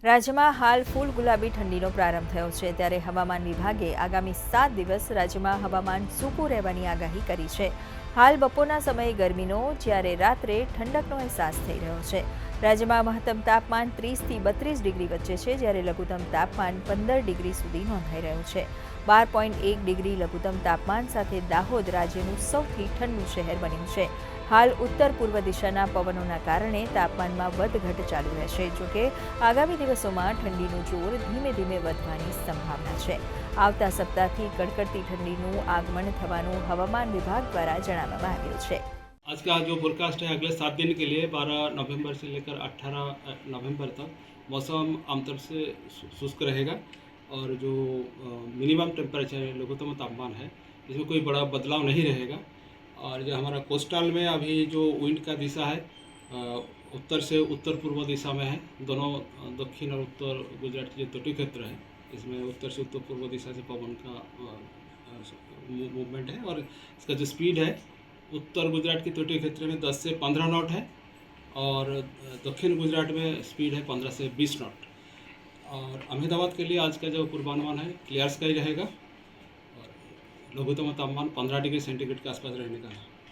રાજ્યમાં હાલ ફૂલ ગુલાબી ઠંડીનો પ્રારંભ થયો છે, ત્યારે હવામાન વિભાગે આગામી 7 દિવસ રાજ્યમાં હવામાન સૂકું રહેવાની આગાહી કરી છે। હાલ બપોરના સમયે ગરમીનો, જ્યારે રાત્રે ઠંડકનો અહેસાસ થઈ રહ્યો છે। રાજ્યમાં મહત્તમ તાપમાન 30 થી 32 ડિગ્રી વચ્ચે છે, જ્યારે લઘુત્તમ તાપમાન 15 ડિગ્રી સુધી નોંધાઈ રહ્યું છે। 12.1 ડિગ્રી લઘુત્તમ તાપમાન સાથે દાહોદ રાજ્યનું સૌથી ઠંડુ શહેર બન્યું છે। હાલ ઉત્તર પૂર્વ દિશાના પવનોના કારણે તાપમાનમાં વધઘટ ચાલુ રહેશે, જોકે આગામી દિવસોમાં ઠંડીનું જોર ધીમે ધીમે વધવાની સંભાવના છે। આવતા સપ્તાહથી કડકડતી ઠંડીનું આગમન થવાનું હવામાન વિભાગ દ્વારા જણાવવામાં આવ્યું છે। आज का जो फोरकास्ट है अगले 7 दिन के लिए 12 नवंबर से लेकर 18 नवंबर तक मौसम आमतौर से शुष्क रहेगा और जो मिनिमम टेम्परेचर है, लघुत्तम तापमान है, इसमें कोई बड़ा बदलाव नहीं रहेगा। और जो हमारा कोस्टल में अभी जो विंड का दिशा है उत्तर से उत्तर पूर्व दिशा में है। दोनों दक्षिण और उत्तर गुजरात के जो तटीय क्षेत्र है, इसमें उत्तर से उत्तर पूर्व दिशा से पवन का मूवमेंट है और इसका जो स्पीड है उत्तर गुजरात के तटीय क्षेत्र में 10 से 15 नॉट है और दक्षिण गुजरात में स्पीड है 15 से 20 नॉट। और अहमदाबाद के लिए आज का जो पूर्वानुमान है क्लियर स्काई रहेगा और लघुत्तम तापमान 15 डिग्री सेंटीग्रेड के आसपास रहने का है।